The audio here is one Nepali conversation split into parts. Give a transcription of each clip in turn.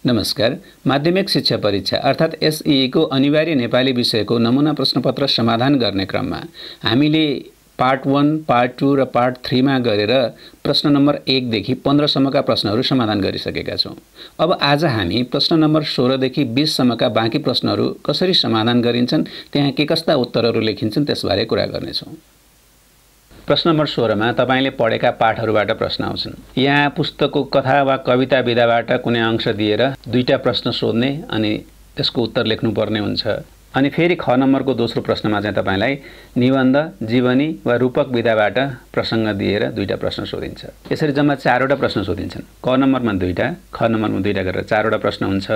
नमस्कार। माध्यमिक शिक्षा परीक्षा अर्थात् एसईई को अनिवार्य नेपाली विषयको नमुना प्रश्नपत्र समाधान गर्ने क्रममा हामीले पार्ट 1, पार्ट 2 र पार्ट 3 मा गरेर प्रश्न नम्बर 1 देखि 15 सम्मका प्रश्नहरू समाधान गरिसकेका छौं। अब आज हामी प्रश्न नम्बर 16 देखि 20 सम्मका बाँकी प्रश्नहरू कसरी समाधान गरिन्छन्, त्यहाँ के कस्ता उत्तरहरू लेखिन्छन् त्यसबारे कुरा गर्नेछौं। प्रश्न नम्बर 16 मा तपाईले पढेका पाठहरूबाट प्रश्न आउँछन्। यहाँ पुस्तकको कथा वा कविता विधाबाट कुनै अंश दिएर दुईटा प्रश्न सोध्ने अनि त्यसको उत्तर लेख्नुपर्ने हुन्छ। अनि फेरि ख नम्बरको दोस्रो प्रश्नमा चाहिँ तपाईलाई निबन्ध, जीवनी वा रूपक विधाबाट प्रसंग दिएर दुईटा प्रश्न सोधिन्छ। यसरी जम्मा 4 वटा प्रश्न सोधिन्छन्। क नम्बरमा 2टा, ख नम्बरमा 2टा गरेर 4 वटा प्रश्न हुन्छ।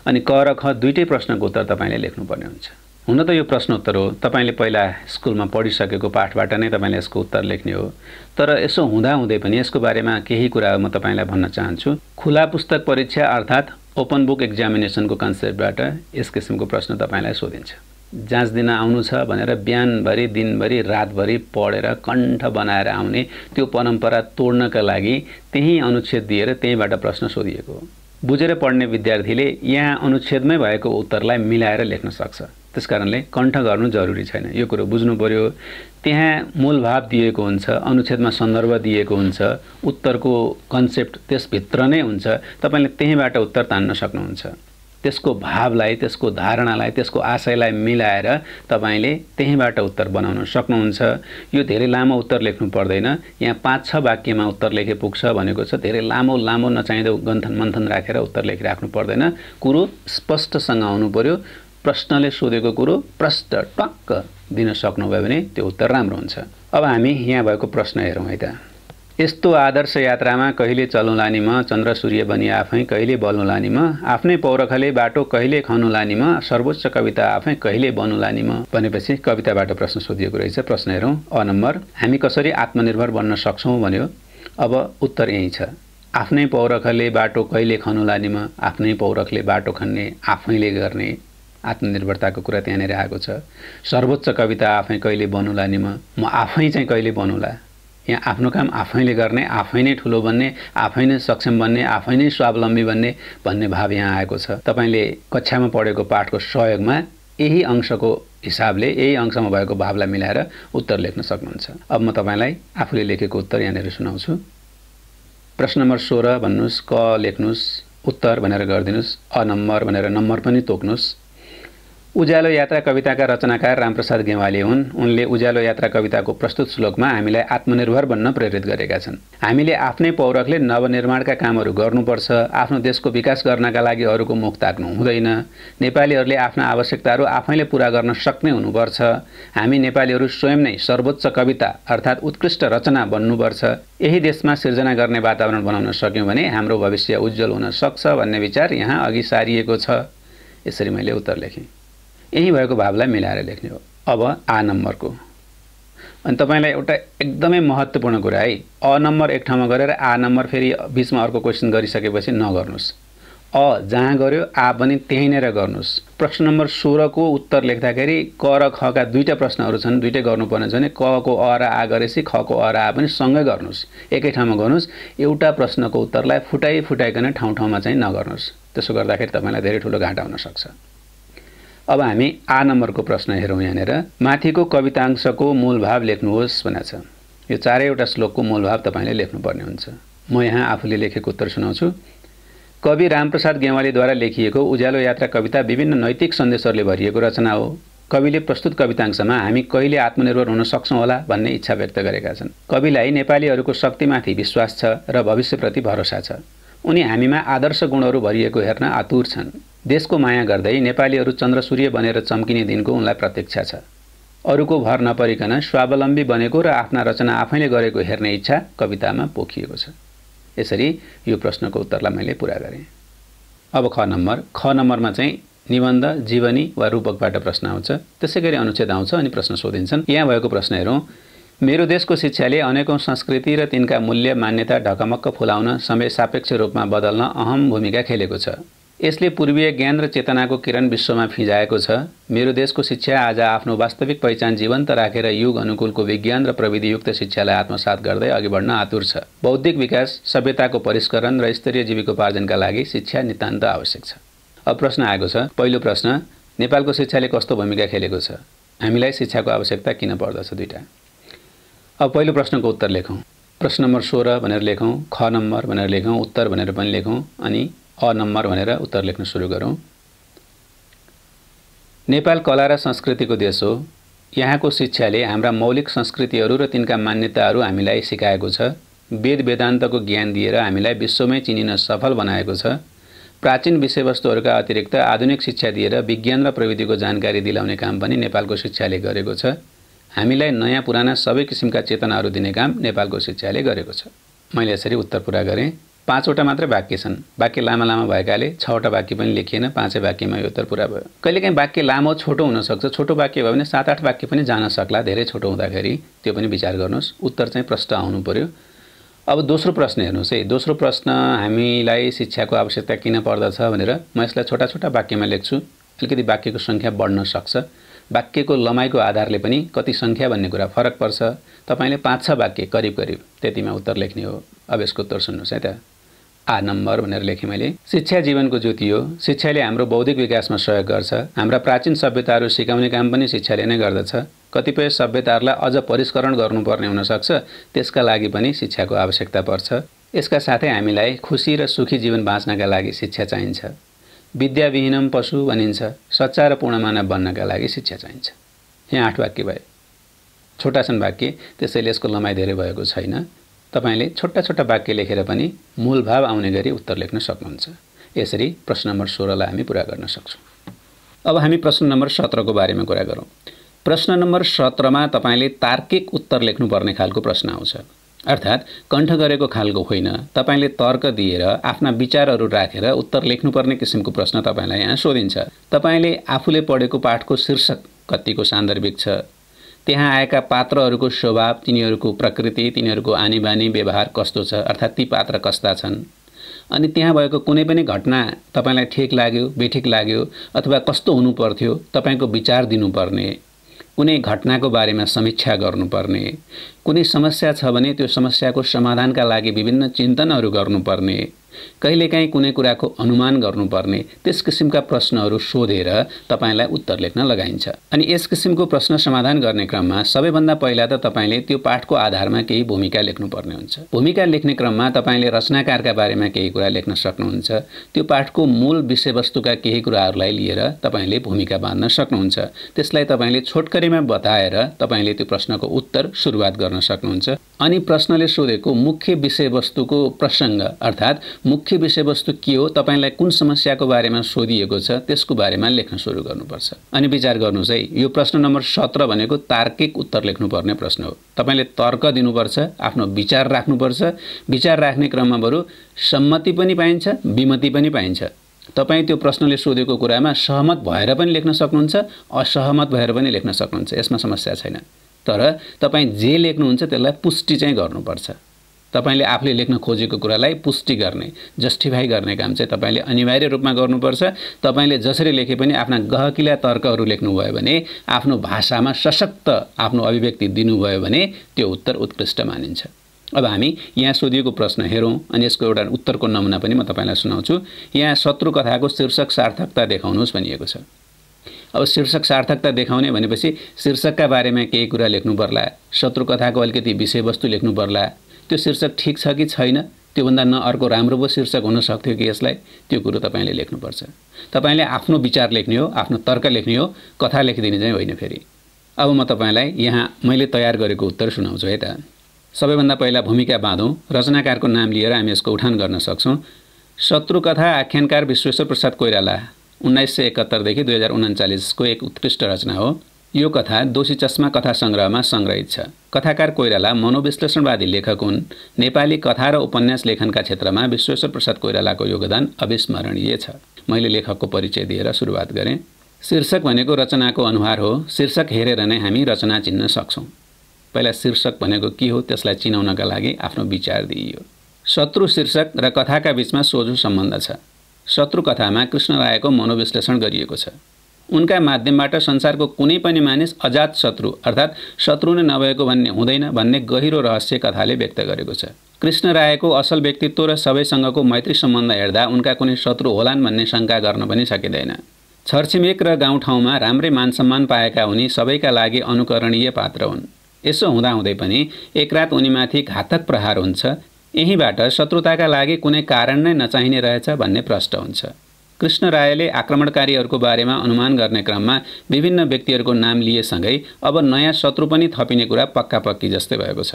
अनि क र ख दुईटै प्रश्नको उत्तर तपाईले लेख्नुपर्ने हुन्छ। हुन त यो प्रश्न उत्तर हो, तपाईले पहिला स्कुलमा पढिसकेको पाठबाट नै तपाईले यसको उत्तर लेख्ने हो। तर यसो हुँदै पनि यसको बारेमा केही कुरा म तपाईलाई भन्न चाहन्छु। खुला पुस्तक परीक्षा अर्थात् ओपन बुक एक्जामिनेसनको कन्सेप्टबाट यस किसिमको प्रश्न तपाईलाई सोधिन्छ। जाँच दिन आउनु छ भनेर बिहानभरि दिनभरि रातभरि पढेर कण्ठ बनाएर आउने त्यो परम्परा तोड्नका लागि त्यही अनुच्छेद दिएर त्यहीबाट प्रश्न सोधिएको हो। बुझेर पढ्ने विद्यार्थीले यहाँ अनुच्छेदमै भएको उत्तरलाई मिलाएर लेख्न सक्छ। त्यसकारणले कण्ठ गर्नु जरुरी छैन, यो कुरो बुझ्नु पर्यो। त्यहाँ मूलभाव दिएको हुन्छ, अनुच्छेदमा सन्दर्भ दिएको हुन्छ, उत्तरको कन्सेप्ट त्यसभित्र नै हुन्छ। तपाईले त्यहीबाट उत्तर तान्न सक्नुहुन्छ। त्यसको भावलाई, त्यसको धारणालाई, त्यसको आशयलाई मिलाएर तपाईले त्यहीबाट उत्तर बनाउन सक्नुहुन्छ। यो धेरै लामो उत्तर लेख्नु पर्दैन। यहाँ 5-6 वाक्यमा उत्तर लेखे पुग्छ भनेको छ। धेरै लामो नचाहिँदो गन्थन राखेर उत्तर लेखिराख्नु पर्दैन। कुरो स्पष्टसँग आउनु पर्यो। प्रश्नले सोधेको कुरो प्रष्ट टक्क दिन सक्नुभयो भने त्यो उत्तर राम्रो हुन्छ। अब हामी यहाँ भएको प्रश्न हेरौँ है त। यस्तो आदर्श यात्रामा कहिले चलुलानी म, चन्द्र सूर्य बनी आफै कहिले बलुलानी म, आफ्नै पौरखले बाटो कहिले खनुलानी म, सर्वोच्च कविता आफै कहिले बनुलानी म भनेपछि कविताबाट प्रश्न सोधिएको रहेछ। प्रश्न हेरौँ। अ नम्बर, हामी कसरी आत्मनिर्भर बन्न सक्छौं भन्यो। अब उत्तर यही छ। आफ्नै पौरखले बाटो कहिले खनुलानी म, आफ्नै पौरखले बाटो खन्ने, आफैले गर्ने, आत्मनिर्भरताको कुरा त्यहाँनिर आएको छ। सर्वोच्च कविता आफै कहिले बनुलानी म आफै चाहिँ कहिले बनुला। यहाँ आफ्नो काम आफैले गर्ने, आफै नै ठुलो बन्ने, आफै नै सक्षम बन्ने, आफै नै स्वावलम्बी बन्ने भन्ने भाव यहाँ आएको छ। तपाईले कक्षामा पढेको पाठको सहयोगमा यही अंशको हिसाबले यही अंशमा भएको भावलाई मिलाएर उत्तर लेख्न सक्नुहुन्छ। अब म तपाईलाई आफूले लेखेको उत्तर यहाँनिर सुनाउँछु। प्रश्न नम्बर 16 भन्नुस्, क लेख्नुस्, उत्तर भनेर गर्दिनुस्, अ नम्बर भनेर नम्बर पनि तोक्नुस्। उज्यालो यात्रा कविताका रचनाकार रामप्रसाद गेवाली हुन्। उनले उज्यालो यात्रा कविताको प्रस्तुत श्लोकमा हामीलाई आत्मनिर्भर बन्न प्रेरित गरेका छन्। हामीले आफ्नै पौरखले नवनिर्माणका कामहरू गर्नुपर्छ। आफ्नो देशको विकास गर्नका लागि अरूको मुख ताक्नु हुँदैन। नेपालीहरूले आफ्ना आवश्यकताहरू आफैले पूरा गर्न सक्ने हुनुपर्छ। हामी नेपालीहरू स्वयं नै सर्वोच्च कविता अर्थात् उत्कृष्ट रचना बन्नुपर्छ। यही देशमा सिर्जना गर्ने वातावरण बनाउन सक्यौं भने हाम्रो भविष्य उज्जवल हुन सक्छ भन्ने विचार यहाँ अघि सारिएको छ। यसरी मैले उत्तर लेखेँ। यही भएको भावलाई मिलाएर लेख्ने हो। अब आ नम्बरको, अनि तपाईलाई एउटा एकदमै महत्त्वपूर्ण कुरा है, अ नम्बर एक ठाउँमा गरेर आ नम्बर फेरि बीचमा अर्को क्वेशन गरिसकेपछि नगर्नुस्। अ जहाँ गर्यो आ पनि त्यही नै गर्नुस्। प्रश्न नम्बर 16 को उत्तर लेख्दाखेरि क र ख का दुईटा प्रश्नहरू छन्, दुईटै गर्नुपर्ने छ भने क को अ र आ गरेपछि ख को अ र आ पनि सँगै गर्नुस्, एकै ठाउँमा गर्नुस्। एउटा प्रश्नको उत्तरलाई फुटाइकन ठाउँ-ठाउँमा चाहिँ नगर्नुस्। त्यसो गर्दाखेरि तपाईलाई धेरै ठुलो घाटा हुन सक्छ। अब हामी आ नम्बरको प्रश्न हेरौँ। यहाँनिर माथिको कवितांशको मूलभाव लेख्नुहोस् भनेको छ। यो चारैवटा श्लोकको मूलभाव तपाईले लेख्नुपर्ने हुन्छ। म यहाँ आफूले लेखेको उत्तर सुनाउँछु। कवि रामप्रसाद गेवालीद्वारा लेखिएको उज्यालो यात्रा कविता विभिन्न नैतिक सन्देशहरूले भरिएको रचना हो। कविले प्रस्तुत कवितांशमा हामी कहिले आत्मनिर्भर हुन सक्छौं होला भन्ने इच्छा व्यक्त गरेका छन्। कविलाई नेपालीहरूको शक्तिमाथि विश्वास छ र भविष्यप्रति भरोसा छ। उनी हामीमा आदर्श गुणहरू भरिएको हेर्न आतुर छन्। देशको माया गर्दै नेपालीहरू चन्द्र सूर्य बनेर चम्किने दिनको उनलाई प्रतीक्षा छ। अरूको भर नपरिकन स्वावलम्बी बनेको र आफ्ना रचना आफैले गरेको हेर्ने इच्छा कवितामा पोखिएको छ। यसरी यो प्रश्नको उत्तरलाई मैले पूरा गरेँ। अब ख नम्बर, ख नम्बरमा चाहिँ निबन्ध, जीवनी वा रूपकबाट प्रश्न आउँछ। त्यसैगरी अनुच्छेद आउँछ अनि प्रश्न सोधिन्छन्। यहाँ भएको प्रश्न हेरौँ। मेरो देशको शिक्षाले अनेकौं संस्कृति र तिनका मूल्य मान्यता ढकमक्क फुलाउन समय सापेक्ष रूपमा बदल्न अहम भूमिका खेलेको छ। यसले पूर्वीय ज्ञान र चेतनाको किरण विश्वमा फिजाएको छ। मेरो देशको शिक्षा आज आफ्नो वास्तविक पहिचान जीवन्त राखेर युग अनुकूलको विज्ञान र प्रविधियुक्त शिक्षालाई आत्मसात गर्दै अघि बढ्न आतुर छ। बौद्धिक विकास, सभ्यताको परिष्करण र स्तरीय जीविकोपार्जनका लागि शिक्षा नितान्त आवश्यक छ। अब प्रश्न आएको छ। पहिलो प्रश्न, नेपालको शिक्षाले कस्तो भूमिका खेलेको छ? हामीलाई शिक्षाको आवश्यकता किन पर्दछ? दुईटा। अब पहिलो प्रश्नको उत्तर लेखौँ। प्रश्न नम्बर 16 भनेर लेखौँ, ख नम्बर भनेर लेखौँ, उत्तर भनेर पनि लेखौँ अनि अ नम्बर भनेर उत्तर लेख्न सुरु गरौँ। नेपाल कला र संस्कृतिको देश हो। यहाँको शिक्षाले हाम्रा मौलिक संस्कृतिहरू र तिनका मान्यताहरू हामीलाई सिकाएको छ। वेद वेदान्तको ज्ञान दिएर हामीलाई विश्वमै चिनिन सफल बनाएको छ। प्राचीन विषयवस्तुहरूका अतिरिक्त आधुनिक शिक्षा दिएर विज्ञान र प्रविधिको जानकारी दिलाउने काम पनि नेपालको शिक्षाले गरेको छ। हामीलाई नयाँ पुराना सबै किसिमका चेतनाहरू दिने काम नेपालको शिक्षाले गरेको छ। मैले यसरी उत्तर पुरा गरेँ। 5 वटा मात्र वाक्य छन्। वाक्य लामा लामा भएकाले 6 वटा वाक्य पनि लेखिएन, 5 वाक्यमा यो उत्तर पुरा भयो। कहिलेकाहीँ वाक्य लामो छोटो हुनसक्छ। छोटो वाक्य भयो भने 7-8 वाक्य पनि जान सक्ला, धेरै छोटो हुँदाखेरि त्यो पनि विचार गर्नुहोस्। उत्तर चाहिँ प्रष्ट आउनु पर्यो। अब दोस्रो प्रश्न हेर्नुहोस् है। दोस्रो प्रश्न, हामीलाई शिक्षाको आवश्यकता किन पर्दछ भनेर म यसलाई छोटा छोटा वाक्यमा लेख्छु। अलिकति वाक्यको सङ्ख्या बढ्न सक्छ। वाक्यको लमाइको आधारले पनि कति सङ्ख्या भन्ने कुरा फरक पर्छ। तपाईले 5-6 वाक्य करिब त्यतिमा उत्तर लेख्ने हो। अब यसको उत्तर सुन्नुहोस् है त। आ नम्बर भनेर लेखेँ मैले। शिक्षा जीवनको ज्योति हो। शिक्षाले हाम्रो बौद्धिक विकासमा सहयोग गर्छ। हाम्रा प्राचीन सभ्यताहरू सिकाउने काम पनि शिक्षाले नै गर्दछ। कतिपय सभ्यताहरूलाई अझ परिष्करण गर्नुपर्ने हुनसक्छ, त्यसका लागि पनि शिक्षाको आवश्यकता पर्छ। यसका साथै हामीलाई खुसी र सुखी जीवन बाँच्नका लागि शिक्षा चाहिन्छ। विद्याविहीनम पशु भनिन्छ। सच्चा र पूर्ण मानव बन्नका लागि शिक्षा चाहिन्छ। यहाँ 8 वाक्य भयो। छोटा छन् वाक्य, त्यसैले यसको लमाइ धेरै भएको छैन। तपाईले छोटा छोटा वाक्य लेखेर पनि मूल भाव आउने गरी उत्तर लेख्न सक्नुहुन्छ। यसरी प्रश्न नम्बर 16 लाई हामी पूरा गर्न सक्छौँ। अब हामी प्रश्न नम्बर 17 को बारेमा कुरा गरौँ। प्रश्न नम्बर 17 मा तपाईले तार्किक उत्तर लेख्नुपर्ने खालको प्रश्न आउँछ। अर्थात् कण्ठ गरेको खालको होइन। तपाईले तर्क दिएर आफ्ना विचारहरू राखेर उत्तर लेख्नुपर्ने किसिमको प्रश्न तपाईलाई यहाँ सोधिन्छ। तपाईले आफूले पढेको पाठको शीर्षक कतिको सान्दर्भिक छ, त्यहाँ आएका पात्रहरूको स्वभाव, तिनीहरूको प्रकृति, तिनीहरूको आनीबानी व्यवहार कस्तो छ, अर्थात् ती पात्र कस्ता छन्, अनि त्यहाँ भएको कुनै पनि घटना तपाईलाई ठिक लाग्यो, बेठिक लाग्यो अथवा कस्तो हुनु पर्थ्यो, तपाईको विचार दिनुपर्ने, कुनै घटनाको बारेमा समीक्षा गर्नुपर्ने, कुनै समस्या छ भने त्यो समस्याको समाधानका लागि विभिन्न चिन्तनहरू गर्नुपर्ने, कहिलेकाहीँ कुनै कुराको अनुमान गर्नुपर्ने, त्यस किसिमका प्रश्नहरू सोधेर तपाईलाई उत्तर लेख्न लगाइन्छ। अनि यस किसिमको प्रश्न समाधान गर्ने क्रममा सबैभन्दा पहिला त तपाईले त्यो पाठको आधारमा केही भूमिका लेख्नुपर्ने हुन्छ। भूमिका लेख्ने क्रममा तपाईले रचनाकारका बारेमा केही कुरा लेख्न सक्नुहुन्छ। त्यो पाठको मूल विषयवस्तुका केही कुराहरूलाई लिएर तपाईले भूमिका बाँध्न सक्नुहुन्छ। त्यसलाई तपाईले छोटकरीमा बताएर तपाईले त्यो प्रश्नको उत्तर सुरुवात गर्न सक्नुहुन्छ। अनि प्रश्नले सोधेको मुख्य विषयवस्तुको प्रसङ्ग, अर्थात् मुख्य विषयवस्तु के हो, तपाईलाई कुन समस्याको बारेमा सोधिएको छ, त्यसको बारेमा लेख्न सुरु गर्नुपर्छ। अनि विचार गर्नुहोस् है, यो प्रश्न नम्बर 17 भनेको तार्किक उत्तर लेख्नुपर्ने प्रश्न हो। तपाईले तर्क दिनुपर्छ, आफ्नो विचार राख्नुपर्छ। विचार राख्ने क्रममा बरु सम्मति पनि पाइन्छ, विमति पनि पाइन्छ। तपाई त्यो प्रश्नले सोधेको कुरामा सहमत भएर पनि लेख्न सक्नुहुन्छ, असहमत भएर पनि लेख्न सक्नुहुन्छ। यसमा समस्या छैन। तर तपाई जे लेख्नुहुन्छ त्यसलाई पुष्टि चाहिँ गर्नुपर्छ। तपाईले आफूले लेख्न खोजेको कुरालाई पुष्टि गर्ने, जस्टिफाई गर्ने काम चाहिँ तपाईले अनिवार्य रूपमा गर्नुपर्छ। तपाईले जसरी लेखे पनि आफ्ना गहकिला तर्कहरू लेख्नुभयो भने, आफ्नो भाषामा सशक्त आफ्नो अभिव्यक्ति दिनुभयो भने त्यो उत्तर उत्कृष्ट मानिन्छ। अब हामी यहाँ सोधिएको प्रश्न हेरौँ अनि यसको एउटा उत्तरको नमुना पनि म तपाईलाई सुनाउँछु। यहाँ शत्रु कथाको शीर्षक सार्थकता देखाउनुहोस् भनिएको छ। अब शीर्षक सार्थकता देखाउने भनेपछि शीर्षकका बारेमा केही कुरा लेख्नु पर्ला, शत्रु कथाको अलिकति विषयवस्तु लेख्नु पर्ला। त्यो शीर्षक ठिक छ कि छैन, त्योभन्दा न अर्को राम्रो पो शीर्षक हुन सक्थ्यो कि यसलाई, त्यो कुरो तपाईले लेख्नुपर्छ। तपाईले आफ्नो विचार लेख्ने हो, आफ्नो तर्क लेख्ने हो, कथा लेखिदिने चाहिँ होइन। फेरि अब म तपाईलाई यहाँ मैले तयार गरेको उत्तर सुनाउँछु है त। सबैभन्दा पहिला भूमिका बाँधौँ। रचनाकारको नाम लिएर हामी यसको उठान गर्न सक्छौँ। शत्रु कथा आख्यानकार विश्वेश्वर प्रसाद कोइराला 1971 देखि 2039 को एक उत्कृष्ट रचना हो। यो कथा दोषी चस्मा कथा संग्रहमा संग्रहित छ। कथाकार कोइराला मनोविश्लेषणवादी लेखक हुन्। नेपाली कथा र उपन्यास लेखनका क्षेत्रमा विश्वेश्वर प्रसाद कोइरालाको योगदान अविस्मरणीय छ। मैले लेखकको परिचय दिएर सुरुवात गरेँ। शीर्षक भनेको रचनाको अनुहार हो। शीर्षक हेरेर नै हामी रचना चिन्न सक्छौँ। पहिला शीर्षक भनेको के हो त्यसलाई चिनाउनका लागि आफ्नो विचार दिइयो। शत्रु शीर्षक र कथाका बीचमा सोझो सम्बन्ध छ। शत्रु कथामा कृष्ण रायको मनोविश्लेषण गरिएको छ। उनका माध्यमबाट संसारको कुनै पनि मानिस अजात शत्रु अर्थात् शत्रु नै नभएको भन्ने हुँदैन भन्ने गहिरो रहस्य कथाले व्यक्त गरेको छ। कृष्ण रायको असल व्यक्तित्व र सबैसँगको मैत्री सम्बन्ध हेर्दा उनका कुनै शत्रु होलान् भन्ने शङ्का गर्न पनि सकिँदैन। छरछिमेक र गाउँठाउँमा राम्रै मानसम्मान पाएका उनी सबैका लागि अनुकरणीय पात्र हुन्। यसो हुँदाहुँदै पनि एक रात उनीमाथि घातक प्रहार हुन्छ। यहीँबाट शत्रुताका लागि कुनै कारण नै नचाहिने रहेछ भन्ने प्रश्न हुन्छ। कृष्ण रायले आक्रमणकारीहरूको बारेमा अनुमान गर्ने क्रममा विभिन्न व्यक्तिहरूको नाम लिएसँगै अब नयाँ शत्रु पनि थपिने कुरा पक्का-पक्की जस्तै भएको छ।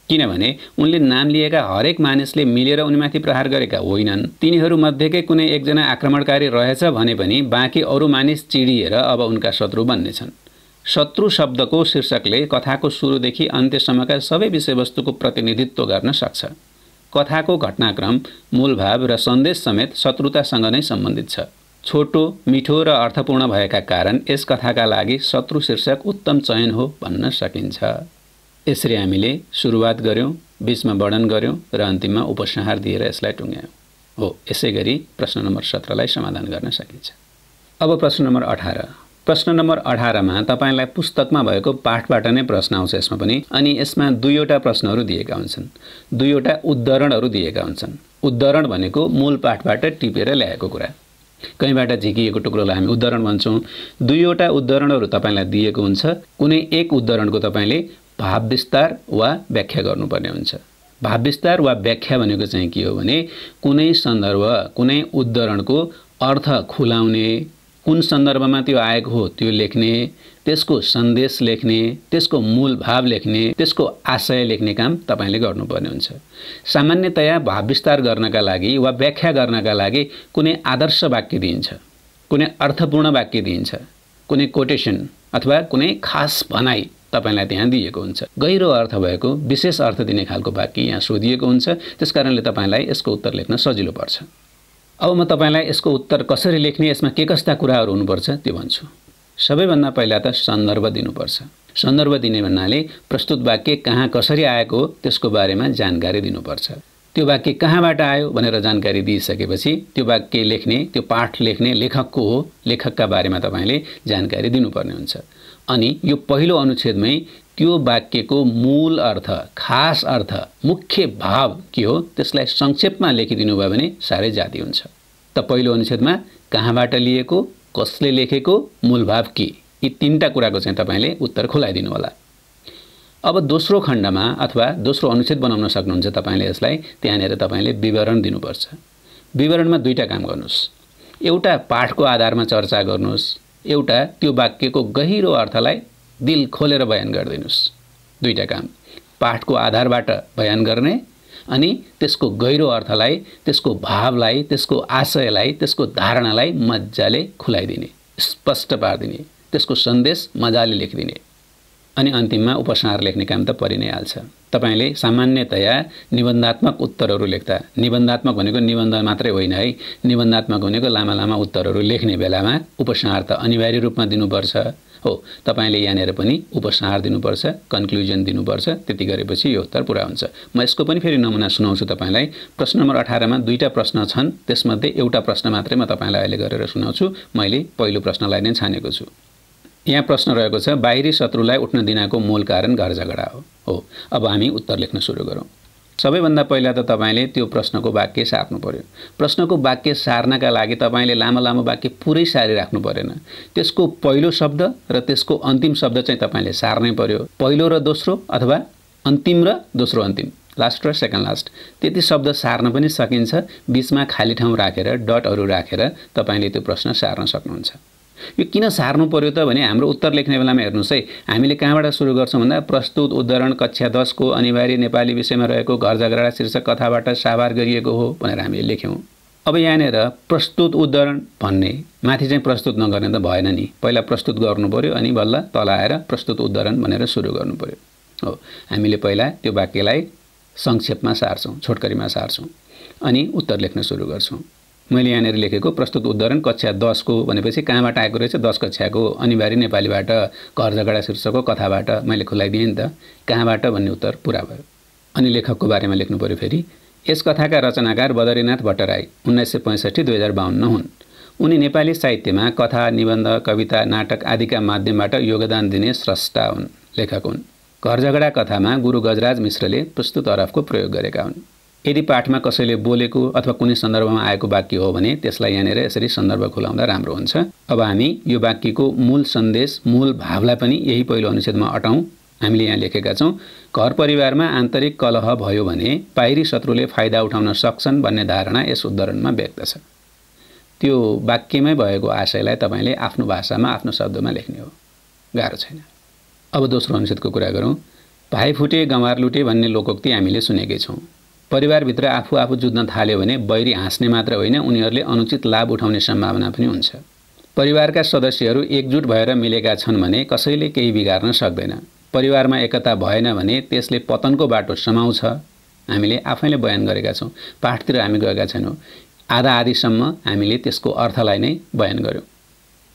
किनभने उनले नाम लिएका हरेक मानिसले मिलेर उनीमाथि प्रहार गरेका होइनन्। तिनीहरूमध्येकै कुनै एकजना आक्रमणकारी रहेछ भने पनि बाँकी अरू मानिस चिडिएर अब उनका शत्रु बन्नेछन्। शत्रु शब्दको शीर्षकले कथाको सुरुदेखि अन्त्यसम्मका सबै विषयवस्तुको प्रतिनिधित्व गर्न सक्छ। कथाको घटनाक्रम, मूलभाव र सन्देश समेत शत्रुतासँग नै सम्बन्धित छ। छोटो, मिठो र अर्थपूर्ण भएका कारण यस कथाका लागि शत्रु शीर्षक उत्तम चयन हो भन्न सकिन्छ। यसरी हामीले सुरुवात गर्यौं, बीचमा वर्णन गर्यौं र अन्तिममा उपसंहार दिएर यसलाई टुङ्ग्यायौं। हो, यसैगरी प्रश्न नम्बर 17 लाई समाधान गर्न सकिन्छ। अब प्रश्न नम्बर 18। प्रश्न नम्बर 18 मा तपाईलाई पुस्तकमा भएको पाठबाट नै प्रश्न आउँछ यसमा पनि, अनि यसमा दुईवटा प्रश्नहरू दिएका हुन्छन्, दुईवटा उद्धरणहरू दिएका हुन्छन्। उद्धरण भनेको मूल पाठबाट टिपेर ल्याएको कुरा, कहीँबाट झिकिएको टुक्रोलाई हामी उद्धरण भन्छौँ। दुईवटा उद्धरणहरू तपाईलाई दिएको हुन्छ। कुनै एक उद्धरणको तपाईले भाव विस्तार वा व्याख्या गर्नुपर्ने हुन्छ। भाव विस्तार वा व्याख्या भनेको चाहिँ के हो भने कुनै सन्दर्भ, कुनै उद्धरणको अर्थ खुलाउने, कुन सन्दर्भमा त्यो आएको हो त्यो लेख्ने, त्यसको सन्देश लेख्ने, त्यसको मूल भाव लेख्ने, त्यसको आशय लेख्ने काम तपाईले गर्नुपर्ने हुन्छ। सामान्यतया भाव विस्तार गर्नका लागि वा व्याख्या गर्नका लागि कुनै आदर्श वाक्य दिइन्छ, कुनै अर्थपूर्ण वाक्य दिइन्छ, कुनै कोटेसन अथवा कुनै खास भनाइ तपाईलाई त्यहाँ दिएको हुन्छ। गहिरो अर्थ भएको विशेष अर्थ दिने खालको वाक्य यहाँ सोधिएको हुन्छ। त्यसकारणले तपाईलाई यसको उत्तर लेख्न सजिलो पर्छ। अब म तपाईलाई यसको उत्तर कसरी लेख्ने, यसमा के कस्ता कुराहरू हुनुपर्छ त्यो भन्छु। सबैभन्दा पहिला त सन्दर्भ दिनुपर्छ। सन्दर्भ दिने भन्नाले प्रस्तुत वाक्य कहाँ कसरी आएको त्यसको बारेमा जानकारी दिनुपर्छ। त्यो वाक्य कहाँबाट आयो भनेर जानकारी दिइसकेपछि त्यो वाक्य लेख्ने, त्यो पाठ लेख्ने लेखकको हो, लेखकका बारेमा तपाईले जानकारी दिनुपर्ने हुन्छ। अनि यो पहिलो अनुच्छेदमै त्यो वाक्यको मूल अर्थ, खास अर्थ, मुख्य भाव के हो त्यसलाई संक्षेपमा लेखिदिनु भयो भने साह्रै जाती हुन्छ। त पहिलो अनुच्छेदमा कहाँबाट लिएको, कसले लेखेको, मूल भाव के, यी तीनटा कुराको चाहिँ तपाईले उत्तर खुलाइदिनु होला। अब दोस्रो खण्डमा अथवा दोस्रो अनुच्छेद बनाउन सक्नुहुन्छ तपाईले यसलाई, त्यहाँनेर तपाईले विवरण दिनुपर्छ। विवरणमा दुईटा काम गर्नुस्। एउटा पाठको आधारमा चर्चा गर्नुस्, एउटा त्यो वाक्यको गहिरो अर्थलाई दिल खोलेर बयान गरिदिनुस्। दुईटा काम, पाठको आधारबाट बयान गर्ने अनि त्यसको गहिरो अर्थलाई, त्यसको भावलाई, त्यसको आशयलाई, त्यसको धारणालाई मजाले खुलाइदिने, स्पष्ट पार्दिने, त्यसको सन्देश मजाले लेखिदिने। अनि अन्तिममा उपसंहार लेख्ने काम त परि नै हाल्छ। तपाईले सामान्यतया निबन्धात्मक उत्तरहरू लेख्दा, निबन्धात्मक भनेको निबन्ध मात्रै होइन है, निबन्धात्मक भनेको लामा लामा उत्तरहरू लेख्ने बेलामा उपसंहार त अनिवार्य रूपमा दिनुपर्छ। हो, तपाईले यहाँनेर पनि उपसंहार दिनुपर्छ, कन्क्लुजन दिनुपर्छ। त्यति गरेपछि यो उत्तर पुरा हुन्छ। म यसको पनि फेरि नमुना सुनाउँछु तपाईलाई। प्रश्न नम्बर 18 मा दुईटा प्रश्न छन्, त्यसमध्ये एउटा प्रश्न मात्रै म तपाईलाई अहिले गरेर सुनाउँछु। मैले पहिलो प्रश्नलाई नै छानेको छु। यहाँ प्रश्न रहेको छ, बाहिरी शत्रुलाई उठ्न दिनको मूल कारण घर झगडा हो। अब हामी उत्तर लेख्न सुरु गरौँ। सबैभन्दा पहिला त तपाईले त्यो प्रश्नको वाक्य सार्नु पर्यो। प्रश्नको वाक्य सार्नका लागि तपाईले लामो लामो वाक्य पुरै सारिराख्नु परेन। त्यसको पहिलो शब्द र त्यसको अन्तिम शब्द चाहिँ तपाईले सार्नै पर्यो। पहिलो र दोस्रो अथवा अन्तिम र दोस्रो अन्तिम, लास्ट र सेकेन्ड लास्ट, त्यति शब्द सार्न पनि सकिन्छ। बीचमा खाली ठाउँ राखेर डटहरू राखेर तपाईले त्यो प्रश्न सार्न सक्नुहुन्छ। यो किन सार्नु पर्यो त भने हाम्रो उत्तर लेख्ने बेलामा हेर्नुस् है, हामीले कहाँबाट सुरु गर्छौं भन्दा प्रस्तुत उद्धरण कक्षा 10 को अनिवार्य नेपाली विषयमा रहेको घर झगडा शीर्षक कथाबाट साभार गरिएको हो भनेर हामीले लेख्यौं। अब यहाँनेर प्रस्तुत उद्धरण भन्ने माथि चाहिँ प्रस्तुत नगर्ने त भएन नि। पहिला प्रस्तुत गर्नु पर्यो अनि बल्ल तल आएर प्रस्तुत उद्धरण भनेर सुरु गर्नु पर्यो। हो, हामीले पहिला त्यो वाक्यलाई संक्षेपमा सार्छौं, छोटकरीमा सार्छौं अनि उत्तर लेख्न सुरु गर्छौं। मैले यहाँनेर लेखेको प्रस्तुत उद्धरण कक्षा 10 को भनेपछि कहाँबाट आएको रहेछ, 10 कक्षाको अनिवार्य नेपालीबाट घर झगडा शीर्षकको कथाबाट मैले खुलाइदिएँ नि त। कहाँबाट भन्ने उत्तर पुरा भयो। अनि लेखकको बारेमा लेख्नु पर्यो। फेरि यस कथाका रचनाकार बदरीनाथ भट्टराई 1965-2052 हुन्। उनी नेपाली साहित्यमा कथा, निबन्ध, कविता, नाटक आदिका माध्यमबाट योगदान दिने स्रष्टा हुन्, लेखक हुन्। घर झगडा कथामा गुरु गजराज मिश्रले प्रस्तुत अरफको प्रयोग गरेका हुन्। यदि पाठमा कसैले बोलेको अथवा कुनै सन्दर्भमा आएको वाक्य हो भने त्यसलाई यहाँनिर यसरी सन्दर्भ खुलाउँदा राम्रो हुन्छ। अब हामी यो वाक्यको मूल सन्देश, मूल भावलाई पनि यही पहिलो अनुच्छेदमा अटाउँ। हामीले यहाँ लेखेका छौँ, घर परिवारमा आन्तरिक कलह भयो भने बाहिरी शत्रुले फाइदा उठाउन सक्छन् भन्ने धारणा यस उद्धरणमा व्यक्त छ। त्यो वाक्यमै भएको आशयलाई तपाईले आफ्नो भाषामा, आफ्नो शब्दमा लेख्ने हो, गाह्रो छैन। अब दोस्रो अनुच्छेदको कुरा गरौँ। भाइ फुटे गँवार लुटे भन्ने लोकोक्ति हामीले सुनेकै छौँ। परिवारभित्र आफू जुझ्न थाल्यो भने बैरी हाँस्ने मात्र होइन, उनीहरूले अनुचित लाभ उठाउने सम्भावना पनि हुन्छ। परिवारका सदस्यहरू एकजुट भएर मिलेका छन् भने कसैले केही बिगार्न सक्दैन। परिवारमा एकता भएन भने त्यसले पतनको बाटो समाउँछ। हामीले आफैले बयान गरेका छौँ, पाठतिर हामी गएका छैनौँ। आधा आधीसम्म हामीले त्यसको अर्थलाई नै बयान गर्यौँ।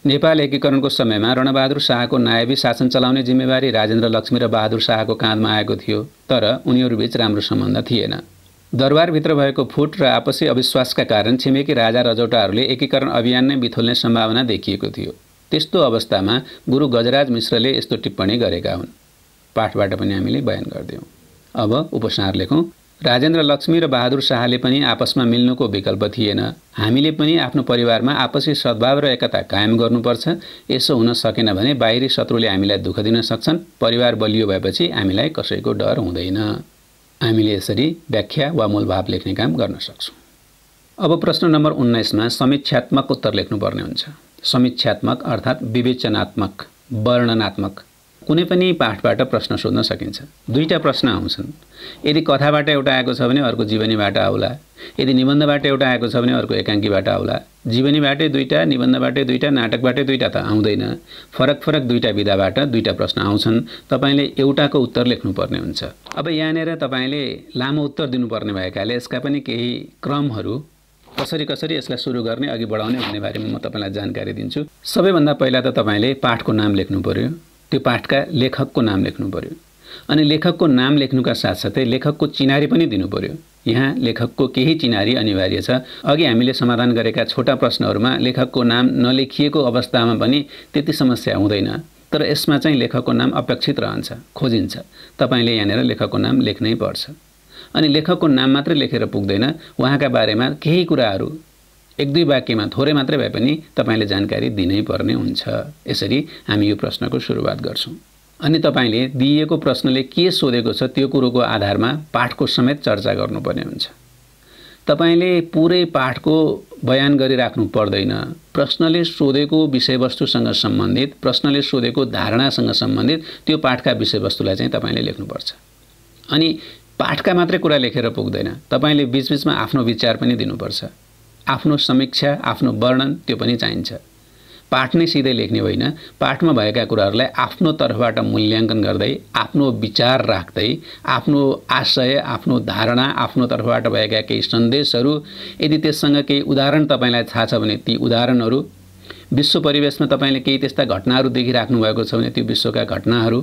नेपाल एकीकरणको समयमा रणबहादुर शाहको नायबी शासन चलाउने जिम्मेवारी राजेन्द्र लक्ष्मी र बहादुर शाहको काँधमा आएको थियो, तर उनीहरूबीच राम्रो सम्बन्ध थिएन। दरबारभित्र भएको फुट र आपसी अविश्वासका कारण छिमेकी राजा रजौटाहरूले एकीकरण अभियान नै बिथोल्ने सम्भावना देखिएको थियो। त्यस्तो अवस्थामा गुरु गजराज मिश्रले यस्तो टिप्पणी गरेका हुन्। पाठबाट पनि हामीले बयान गर्दियौँ। अब उपसार लेखौँ। राजेन्द्र लक्ष्मी र बहादुर शाहले पनि आपसमा मिल्नुको विकल्प थिएन। हामीले पनि आफ्नो परिवारमा आपसी सद्भाव र एकता कायम गर्नुपर्छ। यसो हुन सकेन भने बाहिरी शत्रुले हामीलाई दुःख दिन सक्छन्। परिवार बलियो भएपछि हामीलाई कसैको डर हुँदैन। हामीले यसरी व्याख्या वा मूलभाव लेख्ने काम गर्न सक्छौँ। अब प्रश्न नम्बर 19 मा समीक्षात्मक उत्तर लेख्नुपर्ने हुन्छ। समीक्षात्मक अर्थात् विवेचनात्मक, वर्णनात्मक। कुनै पनि पाठबाट प्रश्न सोध्न सकिन्छ। दुईटा प्रश्न आउँछन्। यदि कथाबाट एउटा आएको छ भने अर्को जीवनीबाट आउला। यदि निबन्धबाट एउटा आएको छ भने अर्को एकाङ्कीबाट आउला। जीवनीबाटै दुईटा, निबन्धबाटै दुईटा, नाटकबाटै दुईटा त आउँदैन। फरक फरक दुईटा विधाबाट दुईटा प्रश्न आउँछन्। तपाईले एउटाको उत्तर लेख्नुपर्ने हुन्छ। अब यहाँनिर तपाईले लामो उत्तर दिनुपर्ने भएकाले यसका पनि केही क्रमहरू कसरी यसलाई सुरु गर्ने, अघि बढाउने भन्ने बारेमा म तपाईलाई जानकारी दिन्छु। सबैभन्दा पहिला त तपाईले पाठको नाम लेख्नु पर्यो। त्यो पाठका लेखकको नाम लेख्नु पर्यो। अनि लेखकको नाम लेख्नुका साथसाथै लेखकको चिनारी पनि दिनु पर्यो। यहाँ लेखकको केही चिनारी अनिवार्य छ। अघि हामीले समाधान गरेका छोटा प्रश्नहरूमा लेखकको नाम नलेखिएको अवस्थामा पनि त्यति समस्या हुँदैन, तर यसमा चाहिँ लेखकको नाम अपेक्षित रहन्छ, खोजिन्छ। तपाईले यहाँनिर लेखकको नाम लेख्नै पर्छ। अनि लेखकको नाम मात्रै लेखेर पुग्दैन, उहाँका बारेमा केही कुराहरू एक दुई वाक्यमा थोरै मात्रै भए पनि तपाईले जानकारी दिनै पर्ने हुन्छ। यसरी हामी यो प्रश्नको सुरुवात गर्छौं। अनि तपाईले दिएको प्रश्नले के सोधेको छ त्यो कुरोको आधारमा पाठको समेत चर्चा गर्नुपर्ने हुन्छ। तपाईले पुरै पाठको बयान गरिराख्नु पर्दैन। प्रश्नले सोधेको विषयवस्तुसँग सम्बन्धित, प्रश्नले सोधेको धारणासँग सम्बन्धित त्यो पाठका विषयवस्तुलाई चाहिँ तपाईले लेख्नुपर्छ। अनि पाठका मात्रै कुरा लेखेर पुग्दैन, तपाईले बीचबीचमा आफ्नो विचार पनि दिनुपर्छ। आफ्नो समीक्षा, आफ्नो वर्णन त्यो पनि चाहिन्छ। पाठ नै सिधै लेख्ने होइन, पाठमा भएका कुराहरूलाई आफ्नो तर्फबाट मूल्याङ्कन गर्दै, आफ्नो विचार राख्दै, आफ्नो आशय, आफ्नो धारणा, आफ्नो तर्फबाट भएका केही सन्देशहरू, यदि त्यससँग केही उदाहरण तपाईलाई थाहा छ भने ती उदाहरणहरू, विश्व परिवेशमा तपाईले केही त्यस्ता घटनाहरू देखिराख्नु भएको छ भने त्यो विश्वका घटनाहरू,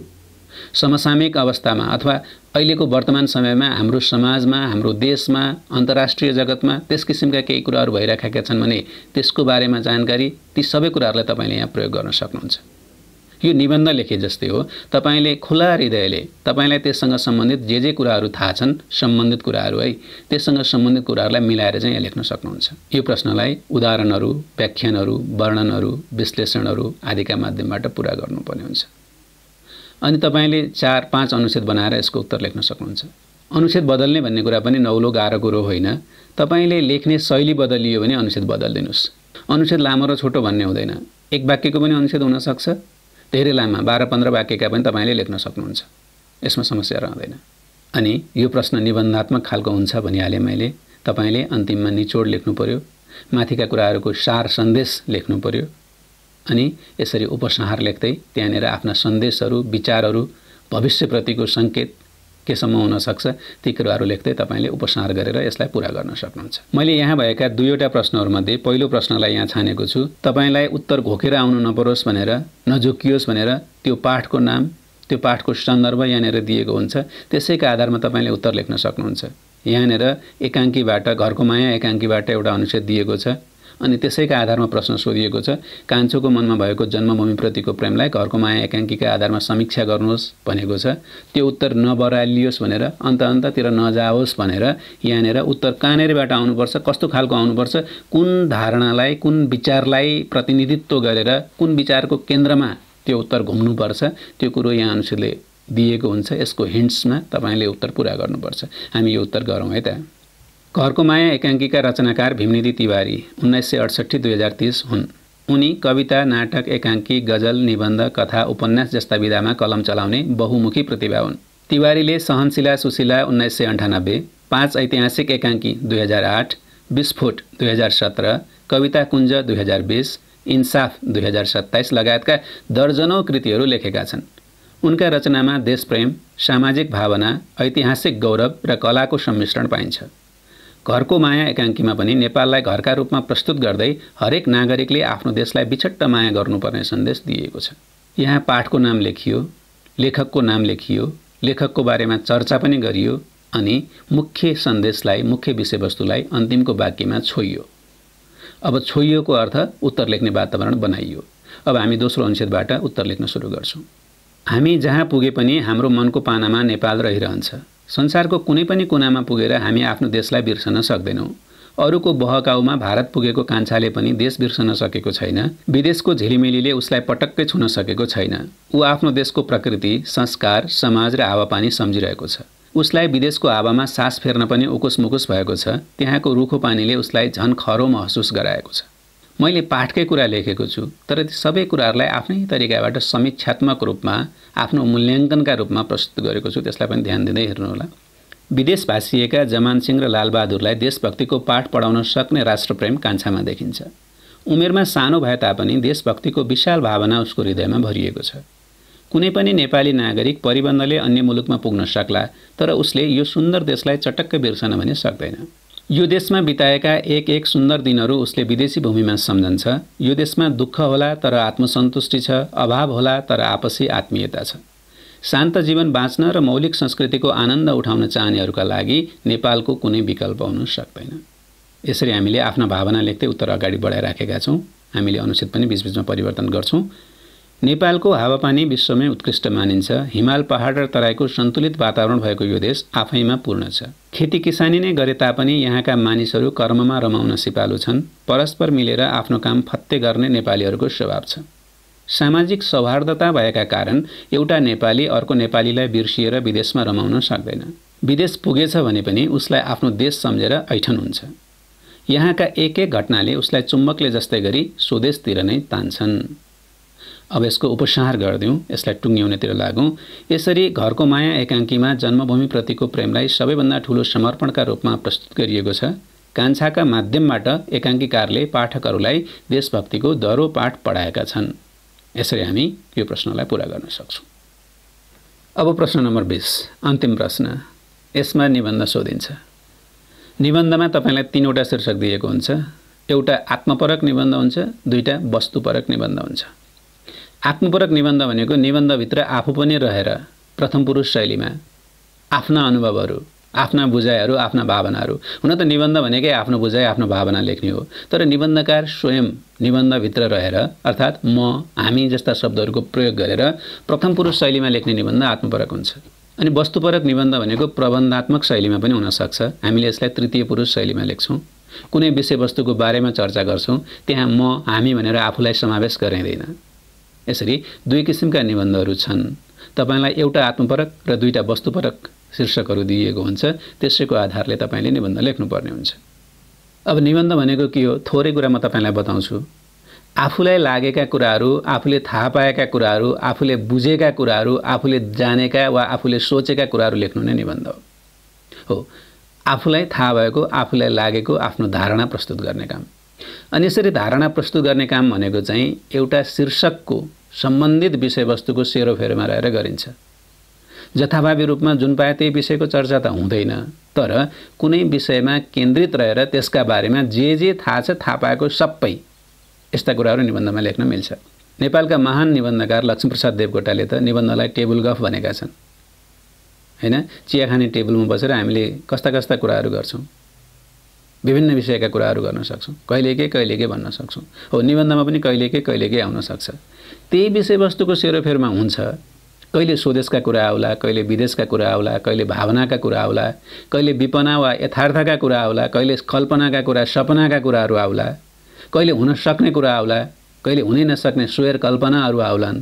समसामयिक अवस्थामा अथवा अहिलेको वर्तमान समयमा हाम्रो समाजमा, हाम्रो देशमा, अन्तर्राष्ट्रिय जगतमा त्यस किसिमका केही कुराहरू भइराखेका छन् भने त्यसको बारेमा जानकारी, ती सबै कुराहरूलाई तपाईले यहाँ प्रयोग गर्न सक्नुहुन्छ। यो निबन्ध लेखे जस्तै हो। तपाईले खुला हृदयले तपाईलाई त्यससँग सम्बन्धित जे कुराहरू थाहा छन्, सम्बन्धित कुराहरू है, त्यससँग सम्बन्धित कुराहरूलाई मिलाएर चाहिँ यहाँ लेख्न सक्नुहुन्छ। यो प्रश्नलाई उदाहरणहरू, व्याख्यानहरू, वर्णनहरू, विश्लेषणहरू आदिका माध्यमबाट पूरा गर्नुपर्ने हुन्छ। अनि तपाईले 4-5 अनुच्छेद बनाएर यसको उत्तर लेख्न सक्नुहुन्छ। अनुच्छेद बदल्ने भन्ने कुरा पनि नौलो गाह्रो कुरो होइन। तपाईले लेख्ने शैली बदलियो भने अनुच्छेद बदल्दिनुस्। अनुच्छेद लामो र छोटो भन्ने हुँदैन। एक वाक्यको पनि अनुच्छेद हुन सक्छ, धेरै लामा 12-15 वाक्यका पनि तपाईले लेख्न सक्नुहुन्छ। यसमा समस्या रहँदैन। अनि यो प्रश्न निबन्धात्मक खालको हुन्छ भनिहाले मैले। तपाईले अन्तिममा निचोड लेख्नु पर्यो, माथिका कुराहरूको सार सन्देश लेख्नु पर्यो। अनि यसरी उपसंहार लेख्दै त्यहाँनिर आफ्ना सन्देशहरू, विचारहरू, भविष्यप्रतिको संकेत केसम्म हुन सक्छ ती कुराहरू लेख्दै तपाईले उपसंहार गरेर यसलाई पूरा गर्न सक्नुहुन्छ। मैले यहाँ भएका दुईवटा प्रश्नहरूमध्ये पहिलो प्रश्नलाई यहाँ छानेको छु। तपाईलाई उत्तर घोकेर आउनु नपरोस् भनेर, नझोकियोस् भनेर त्यो पाठको नाम, त्यो पाठको सन्दर्भ यहाँनिर दिएको हुन्छ। त्यसैका आधारमा तपाईले उत्तर लेख्न सक्नुहुन्छ। यहाँनिर एकाङ्कीबाट घरको माया एकाङ्कीबाट एउटा अनुच्छेद दिएको छ अनि त्यसैका आधारमा प्रश्न सोधिएको छ। कान्छोको मनमा भएको जन्मभूमिप्रतिको प्रेमलाई घरको माया एकाङ्कीका आधारमा समीक्षा गर्नुहोस् भनेको छ। त्यो उत्तर नबरालियोस् भनेर अन्ततिर नजाओस् भनेर यहाँनिर उत्तर कहाँनिरबाट आउनुपर्छ, कस्तो खालको आउनुपर्छ, कुन धारणालाई कुन विचारलाई प्रतिनिधित्व गरेर कुन विचारको केन्द्रमा त्यो उत्तर घुम्नुपर्छ त्यो कुरो यहाँ अनुच्छेदले दिएको हुन्छ। यसको हिन्ट्समा तपाईले उत्तर पूरा गर्नुपर्छ। हामी यो उत्तर गरौँ है त। घरको माया एकाङ्कीका रचनाकार भीमनिधि तिवारी 1968-2030 हुन्। उनी कविता, नाटक, एकाङ्की, गजल, निबन्ध, कथा, उपन्यास जस्ता विधामा कलम चलाउने बहुमुखी प्रतिभा हुन्। तिवारीले सहनशीला सुशीला 1998, 5 ऐतिहासिक एकाङ्की 2008, विस्फोट 2017, कविता कुञ्ज 2020, इन्साफ 2027 लगायतका दर्जनौं कृतिहरू लेखेका छन्। उनका रचनामा देशप्रेम, सामाजिक भावना, ऐतिहासिक गौरव र कलाको सम्मिश्रण पाइन्छ। घरको माया एकाङ्कीमा पनि नेपाललाई घरका रूपमा प्रस्तुत गर्दै हरेक नागरिकले आफ्नो देशलाई बिछट्ट माया गर्नुपर्ने सन्देश दिएको छ। यहाँ पाठको नाम लेखियो, लेखकको नाम लेखियो, लेखकको बारेमा चर्चा पनि गरियो अनि मुख्य सन्देशलाई, मुख्य विषयवस्तुलाई अन्तिमको वाक्यमा छोइयो। अब छोइयोको अर्थ उत्तर लेख्ने वातावरण बनाइयो। अब हामी दोस्रो अनुच्छेदबाट उत्तर लेख्न सुरु गर्छौं। हामी जहाँ पुगे पनि हाम्रो मनको पानामा नेपाल रहिरहन्छ। संसारको कुनै पनि कुनामा पुगेर हामी आफ्नो देशलाई बिर्सन सक्दैनौं। अरूको बहकाउमा भारत पुगेको कान्छाले पनि देश बिर्सन सकेको छैन। विदेशको झिलिमिलीले उसलाई पटक्कै छुन सकेको छैन। ऊ आफ्नो देशको प्रकृति, संस्कार, समाज र हावापानी सम्झिरहेको छ। उसलाई विदेशको हावामा सास फेर्न पनि उकुस मुकुस भएको छ। त्यहाँको रुखो पानीले उसलाई झन खरो महसुस गराएको छ। मैले पाठकै कुरा लेखेको छु, तर ती सबै कुराहरूलाई आफ्नै तरिकाबाट समीक्षात्मक रूपमा, आफ्नो मूल्याङ्कनका रूपमा प्रस्तुत गरेको छु। त्यसलाई पनि ध्यान दिँदै हेर्नुहोला। विदेश भाषिएका जमान सिंह र लालबहादुरलाई देशभक्तिको पाठ पढाउन सक्ने राष्ट्रप्रेम कान्छामा देखिन्छ। उमेरमा सानो भए तापनि देशभक्तिको विशाल भावना उसको हृदयमा भरिएको छ। कुनै पनि नेपाली नागरिक परिबन्धले अन्य मुलुकमा पुग्न सक्ला, तर उसले यो सुन्दर देशलाई चटक्क बिर्सन भने सक्दैन। यो देशमा बिताएका एक सुन्दर दिनहरू उसले विदेशी भूमिमा सम्झन्छ। यो देशमा दुःख होला तर आत्मसन्तुष्टि छ, अभाव होला तर आपसी आत्मीयता छ। शान्त जीवन बाँच्न र मौलिक संस्कृतिको आनन्द उठाउन चाहनेहरूका लागि नेपालको कुनै विकल्प हुन सक्दैन। यसरी हामीले आफ्ना भावना लेख्दै उत्तर अगाडि बढाइराखेका छौं। हामीले अनुच्छेद पनि बीचबीचमा परिवर्तन गर्छौं। नेपालको हावापानी विश्वमै उत्कृष्ट मानिन्छ। हिमाल, पहाड र तराईको सन्तुलित वातावरण भएको यो देश आफैमा पूर्ण छ। खेती किसानी नै गरे तापनि यहाँका मानिसहरू कर्ममा रमाउन सिपालु छन्। परस्पर मिलेर आफ्नो काम फत्ते गर्ने नेपालीहरूको स्वभाव छ। सामाजिक सौहार्दता भएका कारण एउटा नेपाली अर्को नेपालीलाई बिर्सिएर विदेशमा रमाउन सक्दैन। विदेश पुगेछ भने पनि उसलाई आफ्नो देश सम्झेर ऐठन हुन्छ। यहाँका एक घटनाले उसलाई चुम्बकले जस्तै गरी स्वदेशतिर नै तान्छन्। अब यसको उपसंहार गर्दियौं, यसलाई टुङ्ग्याउनेतिर लागौं। यसरी घरको माया एकाङ्कीमा जन्मभूमिप्रतिको प्रेमलाई सबैभन्दा ठूलो समर्पणका रूपमा प्रस्तुत गरिएको छ। कान्छाका माध्यमबाट एकाङ्कीकारले पाठकहरूलाई देशभक्तिको दह्रो पाठ पढाएका छन्। यसरी हामी यो प्रश्नलाई पूरा गर्न सक्छौं। अब प्रश्न नम्बर 20, अन्तिम प्रश्न। यसमा निबन्ध सोधिन्छ। निबन्धमा तपाईलाई 3 वटा शीर्षक दिएको हुन्छ। एउटा आत्मपरक निबन्ध हुन्छ, 2टा वस्तुपरक निबन्ध हुन्छ। आत्मपरक निबन्ध भनेको निबन्धभित्र आफू पनि रहेर प्रथम पुरुष शैलीमा आफ्ना अनुभवहरू, आफ्ना बुझाइहरू, आफ्ना भावनाहरू। हुन त निबन्ध भनेकै आफ्नो बुझाइ, आफ्नो भावना लेख्ने हो, तर निबन्धकार स्वयं निबन्धभित्र रहेर अर्थात् म, हामी जस्ता शब्दहरूको प्रयोग गरेर प्रथम पुरुष शैलीमा लेख्ने निबन्ध आत्मपरक हुन्छ। अनि वस्तुपरक निबन्ध भनेको प्रबन्धात्मक शैलीमा पनि हुन सक्छ। हामीले यसलाई तृतीय पुरुष शैलीमा लेख्छौं। कुनै विषयवस्तुको बारेमा चर्चा गर्छौं, त्यहाँ म, हामी भनेर आफूलाई समावेश गरिँदैन। यसरी 2 किसिमका निबन्धहरू छन्। तपाईलाई एउटा आत्मपरक र 2टा वस्तुपरक शीर्षकहरू दिएको हुन्छ। त्यसैको आधारले तपाईले निबन्ध लेख्नुपर्ने हुन्छ। अब निबन्ध भनेको के हो? थोरै कुरा म तपाईलाई बताउँछु। आफूलाई लागेका कुराहरू, आफूले थाहा पाएका कुराहरू, आफूले बुझेका कुराहरू, आफूले जानेका वा आफूले सोचेका कुराहरू लेख्नु नै निबन्ध हो। आफूलाई थाहा भएको, आफूलाई लागेको आफ्नो धारणा प्रस्तुत गर्ने काम। अनि यसरी धारणा प्रस्तुत गर्ने काम भनेको चाहिँ एउटा शीर्षकको सम्बन्धित विषयवस्तुको सेरोफेरोमा रहेर गरिन्छ। जथाभावी रूपमा जुन पाए त्यही विषयको चर्चा त हुँदैन, तर कुनै विषयमा केन्द्रित रहेर त्यसका बारेमा जे थाहा छ, थाहा पाएको सबै यस्ता कुराहरू निबन्धमा लेख्न मिल्छ। नेपालका महान निबन्धकार लक्ष्मीप्रसाद देवकोटाले त निबन्धलाई टेबल गफ भनेका छन् हैन। चिया खाने टेबलमा बसेर हामीले कस्ता कस्ता कुराहरू गर्छौँ, विभिन्न विषयका कुराहरू गर्न सक्छौँ, कहिले के भन्न सक्छौँ। हो, निबन्धमा पनि कहिले के आउन सक्छ। त्यही विषयवस्तुको सेरोफेरमा हुन्छ। कहिले स्वदेशका कुरा आउला, कहिले विदेशका कुरा आउला, कहिले भावनाका कुरा आउला, कहिले विपना वा यथार्थका कुरा आउला, कहिले कल्पनाका कुरा, सपनाका कुराहरू आउला, कहिले हुन सक्ने कुरा आउला, कहिले हुनै नसक्ने स्वेर कल्पनाहरू आउलान्।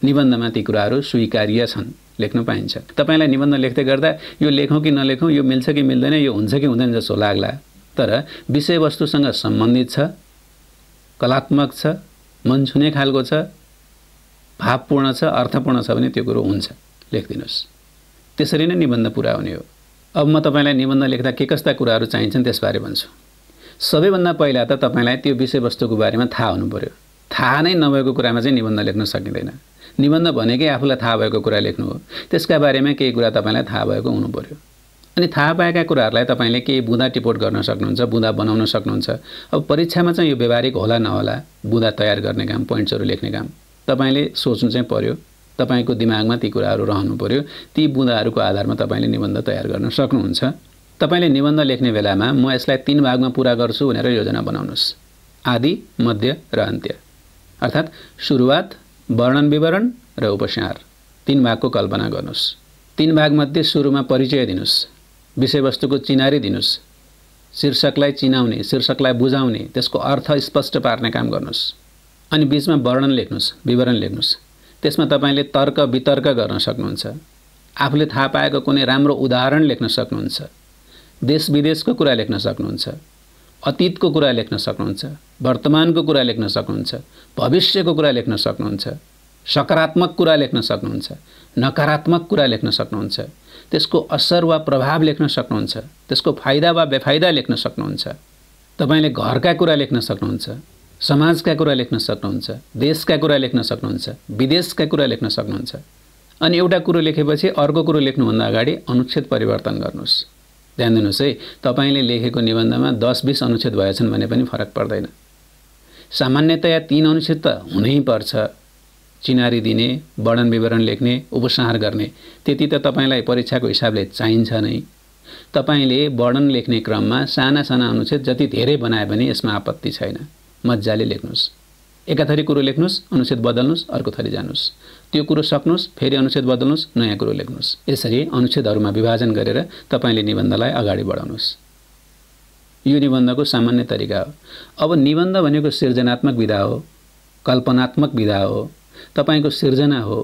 निबन्धमा ती कुराहरू स्वीकार्य छन्, लेख्न पाइन्छ। तपाईलाई निबन्ध लेख्दै गर्दा यो लेखौँ कि नलेखौँ, यो मिल्छ कि मिल्दैन, यो हुन्छ कि हुँदैन जस्तो लाग्ला, तर विषयवस्तुसँग सम्बन्धित छ, कलात्मक छ, मन छुने खालको छ, भावपूर्ण छ, अर्थपूर्ण छ भने त्यो कुरो हुन्छ, लेखिदिनुस्। त्यसरी नै निबन्ध पुरा हुने हो। अब म तपाईलाई निबन्ध लेख्दा के कस्ता कुराहरू चाहिन्छन् त्यसबारे भन्छु। सबैभन्दा पहिला त तपाईलाई त्यो विषयवस्तुको बारेमा थाहा हुनु पर्यो। थाहा नै नभएको कुरामा चाहिँ निबन्ध लेख्न सकिँदैन। निबन्ध भनेकै आफूलाई थाहा भएको कुरा लेख्नु हो। त्यसका बारेमा केही कुरा तपाईलाई थाहा भएको हुनु पर्यो। अनि थाहा पाएका कुराहरूलाई तपाईले केही बुँदा टिपोट गर्न सक्नुहुन्छ, बुँदा बनाउन सक्नुहुन्छ। अब परीक्षामा चाहिँ यो व्यवहारिक होला नहोला, बुँदा तयार गर्ने काम, पोइन्ट्सहरू लेख्ने काम तपाईले सोच्नु चाहिँ पर्यो। तपाईको दिमागमा ती कुराहरू रहनु पर्यो। ती बुँदाहरूको आधारमा तपाईले निबन्ध तयार गर्न सक्नुहुन्छ। तपाईले निबन्ध लेख्ने बेलामा म यसलाई 3 भागमा पूरा गर्छु भनेर योजना बनाउनुस्। आदि, मध्य र अन्त्य। अर्थात् सुरुवात, वर्णन विवरण र उपसंहार। 3 भागको कल्पना गर्नुस्। 3 भागमध्ये सुरुमा परिचय दिनुस्, विषयवस्तुको चिनारी दिनुस्, शीर्षकलाई चिनाउने, शीर्षकलाई बुझाउने, त्यसको अर्थ स्पष्ट पार्ने काम गर्नुस्। अनि बीचमा वर्णन लेख्नुस्, विवरण लेख्नुस्। त्यसमा तपाईले तर्क वितर्क गर्न सक्नुहुन्छ। आफूले थाहा पाएको कुनै राम्रो उदाहरण लेख्न सक्नुहुन्छ। देश विदेशको कुरा लेख्न सक्नुहुन्छ, अतीतको कुरा लेख्न सक्नुहुन्छ, वर्तमानको कुरा लेख्न सक्नुहुन्छ, भविष्यको कुरा लेख्न सक्नुहुन्छ, सकारात्मक कुरा लेख्न सक्नुहुन्छ, नकारात्मक कुरा लेख्न सक्नुहुन्छ, त्यसको असर वा प्रभाव लेख्न सक्नुहुन्छ, त्यसको फाइदा वा बेफाइदा लेख्न सक्नुहुन्छ। तपाईले घरका कुरा लेख्न सक्नुहुन्छ, समाजका कुरा लेख्न सक्नुहुन्छ, देशका कुरा लेख्न सक्नुहुन्छ, विदेशका कुरा लेख्न सक्नुहुन्छ। अनि एउटा कुरो लेखेपछि अर्को कुरो लेख्नुभन्दा अगाडि अनुच्छेद परिवर्तन गर्नुस्। ध्यान दिनुस् है, तपाईले लेखेको निबन्धमा 10-20 अनुच्छेद भएछन् भने पनि फरक पर्दैन। सामान्यतया 3 अनुच्छेद त हुनै पर्छ। चिनारी दिने, वर्णन विवरण लेख्ने, उपसंहार गर्ने, त्यति त तपाईलाई परीक्षाको हिसाबले चाहिन्छ नै। तपाईले वर्णन लेख्ने क्रममा साना साना अनुच्छेद जति धेरै बनाए पनि यसमा आपत्ति छैन। मज्जाले लेख्नुस्। एकाथरी कुरो लेख्नुस्, अनुच्छेद बदल्नुस्, अर्को थरी जानुस्। त्यो कुरो सक्नुस्, फेरि अनुच्छेद बदल्नुस्, नयाँ कुरो लेख्नुस्। यसरी अनुच्छेदहरूमा विभाजन गरेर तपाईले निबन्धलाई अगाडि बढाउनुस्। यो निबन्धको सामान्य तरिका हो। अब निबन्ध भनेको सृजनात्मक विधा हो, कल्पनात्मक विधा हो, तपाईको सिर्जना हो।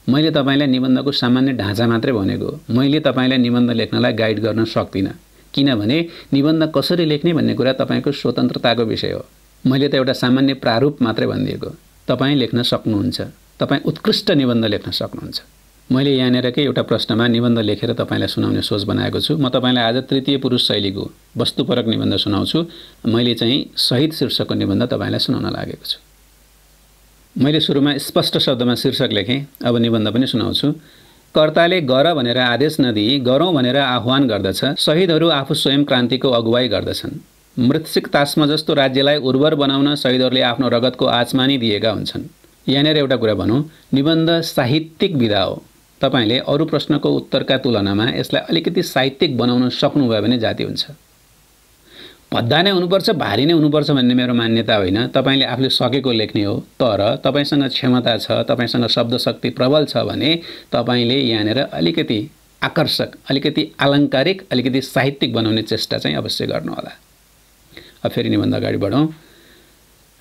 मैले तपाईलाई निबन्धको सामान्य ढाँचा मात्रै भनेको। मैले तपाईलाई निबन्ध लेख्नलाई गाइड गर्न सक्दिनँ, किनभने निबन्ध कसरी लेख्ने भन्ने कुरा तपाईको स्वतन्त्रताको विषय हो। मैले त एउटा सामान्य प्रारूप मात्रै भनिदिएको। तपाई लेख्न सक्नुहुन्छ, तपाई उत्कृष्ट निबन्ध लेख्न सक्नुहुन्छ। मैले यहाँनेरकै एउटा प्रश्नमा निबन्ध लेखेर तपाईलाई सुनाउने सोच बनाएको छु। म तपाईलाई आज तृतीय पुरुष शैलीको वस्तुपरक निबन्ध सुनाउँछु। मैले चाहिँ शहीद शीर्षकको निबन्ध तपाईलाई सुनाउन लागेको छु। मैले सुरुमा स्पष्ट शब्दमा शीर्षक लेखेँ। अब निबन्ध पनि सुनाउँछु। कर्ताले गर भनेर आदेश नदिई गरौँ भनेर आह्वान गर्दछ। शहीदहरू आफू स्वयं क्रान्तिको अगुवाई गर्दछन्। मृत्सिक तासमा जस्तो राज्यलाई उर्वर बनाउन शहीदहरूले आफ्नो रगतको आचमानी दिएका हुन्छन्। यहाँनिर एउटा कुरा भनौँ, निबन्ध साहित्यिक विधा हो। तपाईले अरू प्रश्नको उत्तरका तुलनामा यसलाई अलिकति साहित्यिक बनाउन सक्नुभयो भने जाति हुन्छ। भद्दा नै हुनुपर्छ, भारी नै हुनुपर्छ भन्ने मेरो मान्यता होइन। तपाईले आफूले सकेको लेख्ने हो, तर तपाईसँग क्षमता छ, तपाईसँग शब्द शक्ति प्रबल छ भने तपाईले यहाँनिर अलिकति आकर्षक, अलिकति अलङ्कारिक, अलिकति साहित्यिक बनाउने चेष्टा चाहिँ अवश्य गर्नुहोला। अब फेरि निबन्ध अगाडि बढौँ।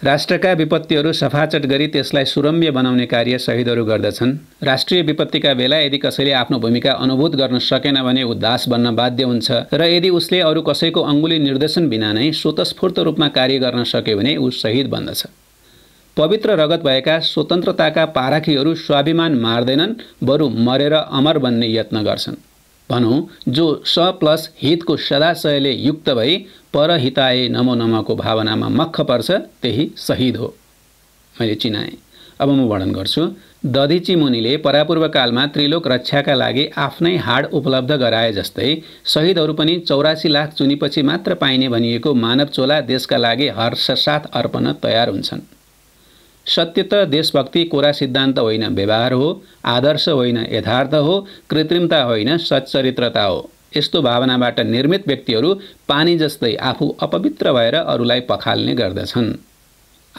राष्ट्रका विपत्तिहरू सफाचट गरी त्यसलाई सुरम्य बनाउने कार्य शहीदहरू गर्दछन्। राष्ट्रिय विपत्तिका बेला यदि कसैले आफ्नो भूमिका अनुभूत गर्न सकेन भने ऊ दास बन्न बाध्य हुन्छ र यदि उसले अरू कसैको अङ्गुली निर्देशन बिना नै स्वतस्फूर्त रूपमा कार्य गर्न सक्यो भने ऊ शहीद बन्दछ। पवित्र रगत भएका स्वतन्त्रताका पाराखीहरू स्वाभिमान मार्दैनन्, बरु मरेर अमर बन्ने यत्न गर्छन्। भनौँ, जो स प्लस हितको सदाशयले युक्त भई परहिताय नमो नमको भावनामा मख पर्छ त्यही शहीद हो। मैले चिनाएँ। अब म वर्णन गर्छु। दधिची मुनिले परापूर्व कालमा त्रिलोक रक्षाका लागि आफ्नै हाड उपलब्ध गराए जस्तै शहीदहरू पनि 84 लाख चुनीपछि मात्र पाइने भनिएको मानव चोला देशका लागि हर्षसाथ अर्पण तयार हुन्छन्। सत्य त देशभक्ति कोरा सिद्धान्त होइन, व्यवहार हो, आदर्श होइन, यथार्थ हो, कृत्रिमता होइन, सच्चरित्रता हो। यस्तो भावनाबाट निर्मित व्यक्तिहरू पानी जस्तै आफू अपवित्र भएर अरूलाई पखाल्ने गर्दछन्।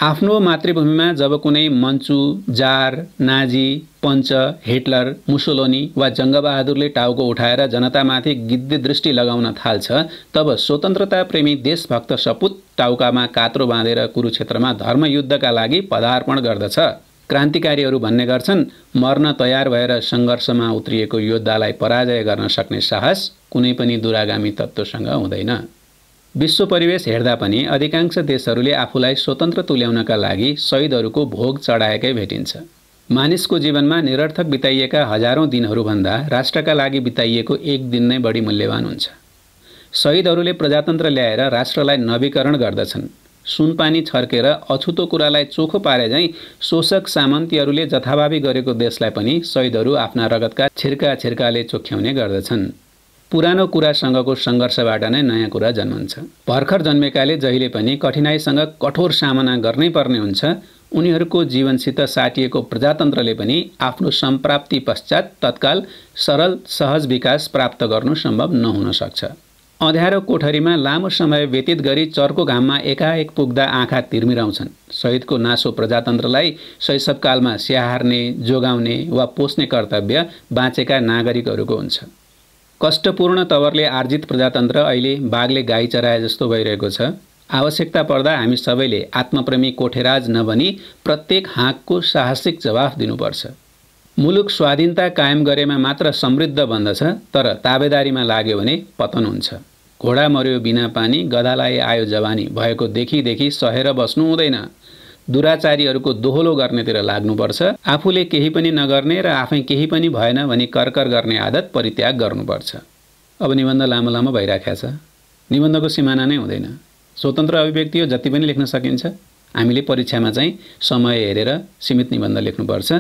आफ्नो मातृभूमिमा जब कुनै मन्चु, जार, नाजी, पञ्च, हिटलर, मुसोलिनी वा जङ्गबहादुरले टाउको उठाएर जनतामाथि गिद्धे दृष्टि लगाउन थाल्छ, तब स्वतन्त्रता प्रेमी देशभक्त सपुत टाउकामा कात्रो बाँधेर कुरुक्षेत्रमा धर्मयुद्धका लागि पदार्पण गर्दछ। क्रान्तिकारीहरू भन्ने गर्छन्, मर्न तयार भएर सङ्घर्षमा उत्रिएको योद्धालाई पराजय गर्न सक्ने साहस कुनै पनि दुरागामी तत्त्वसँग हुँदैन। विश्व परिवेश हेर्दा पनि अधिकांश देशहरूले आफूलाई स्वतन्त्र तुल्याउनका लागि शहीदहरूको भोग चढाएकै भेटिन्छ। मानिसको जीवनमा निरर्थक बिताइएका हजारौं दिनहरूभन्दा राष्ट्रका लागि बिताइएको एक दिन नै बढी मूल्यवान हुन्छ। शहीदहरूले प्रजातन्त्र ल्याएर राष्ट्रलाई नवीकरण गर्दछन्। सुनपानी छर्केर अछुतो कुरालाई चोखो पारे झैं शोषक सामन्तीहरूले जथाभावी गरेको देशलाई पनि शहीदहरू आफ्ना रगतका छिर्काले चोख्याउने गर्दछन्। पुरानो कुरासँगको सङ्घर्षबाट नै नयाँ कुरा जन्मन्छ। भर्खर जन्मेकाले जहिले पनि कठिनाइसँग कठोर सामना गर्नै पर्ने हुन्छ। उनीहरूको जीवनसित साटिएको प्रजातन्त्रले पनि आफ्नो सम्प्राप्ति पश्चात तत्काल सरल सहज विकास प्राप्त गर्नु सम्भव नहुन सक्छ। अँध्यारो कोठरीमा लामो समय व्यतीत गरी चर्को घाममा एकाएक पुग्दा आँखा तिर्मिराउँछन्। शहीदको नासो प्रजातन्त्रलाई शैशवकालमा स्याहार्ने, जोगाउने वा पोस्ने कर्तव्य बाँचेका नागरिकहरूको हुन्छ। कष्टपूर्ण तवरले आर्जित प्रजातन्त्र अहिले बाघले गाई चराए जस्तो भइरहेको छ। आवश्यकता पर्दा हामी सबैले आत्मप्रेमी कोठेराज नबनी प्रत्येक हाँकको साहसिक जवाफ दिनुपर्छ। मुलुक स्वाधीनता कायम गरेमा मात्र समृद्ध बन्दछ, तर ताबेदारीमा लाग्यो भने पतन हुन्छ। घोडा मर्यो बिना पानी, गधालाई आयो जवानी भएको देखि सहेर बस्नु हुँदैन। दुराचारीहरूको दोहोलो गर्नेतिर लाग्नुपर्छ। आफूले केही पनि नगर्ने र आफै केही पनि भएन भनी करकर गर्ने आदत परित्याग गर्नुपर्छ। अब निबन्ध लामो लामो भइराखेको छ। निबन्धको सिमाना नै हुँदैन। स्वतन्त्र अभिव्यक्ति हो, जति पनि लेख्न सकिन्छ। हामीले परीक्षामा चाहिँ समय हेरेर सीमित निबन्ध लेख्नुपर्छ।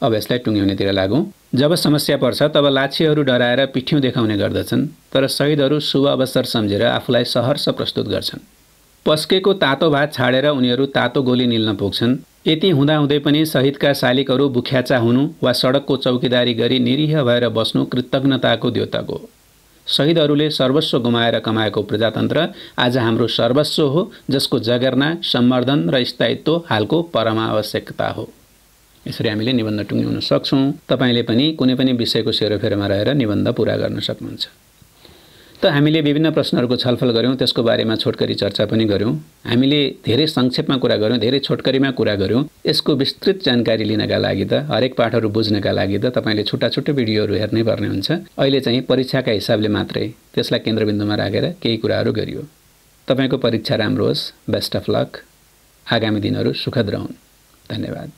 अब यसलाई टुङ्ग्याउनेतिर लागौँ। जब समस्या पर्छ तब लाछीहरू डराएर पिठ्यौँ देखाउने गर्दछन्, तर शहीदहरू शुभ अवसर सम्झेर आफूलाई सहर्ष प्रस्तुत गर्छन्। पस्केको तातो भात छाडेर उनीहरू तातो गोली निल्न पुग्छन्। यति हुँदाहुँदै पनि शहीदका शालिकहरू बुख्याचा हुनु वा सडकको चौकीदारी गरी निरीह भएर बस्नु कृतज्ञताको द्योतक हो। शहीदहरूले सर्वस्व गुमाएर कमाएको प्रजातन्त्र आज हाम्रो सर्वस्व हो, जसको जगेर्ना, सम्वर्धन र स्थायित्व हालको परमावश्यकता हो। यसरी हामीले निबन्ध टुङ्ग्याउन सक्छौँ। तपाईले पनि कुनै पनि विषयको सेरोफेरोमा रहेर निबन्ध पूरा गर्न सक्नुहुन्छ। त हामीले विभिन्न प्रश्नहरूको छलफल गर्यौं, त्यसको बारेमा छोटकरी चर्चा पनि गर्यौं। हामीले धेरै संक्षेपमा कुरा गर्यौं, धेरै छोटकरीमा कुरा गर्यौं। यसको विस्तृत जानकारी लिनका लागि त, हरेक पाठहरू बुझ्नका लागि त तपाईले छुट्टा-छुट्टै भिडियोहरू हेर्नै पर्ने हुन्छ। अहिले चाहिँ परीक्षाका हिसाबले मात्रै त्यसलाई केन्द्रबिन्दुमा राखेर केही कुराहरू गरियो। तपाईको परीक्षा राम्रो होस्। Best of lock. आगामी दिनहरू सुखद रहन्। धन्यवाद।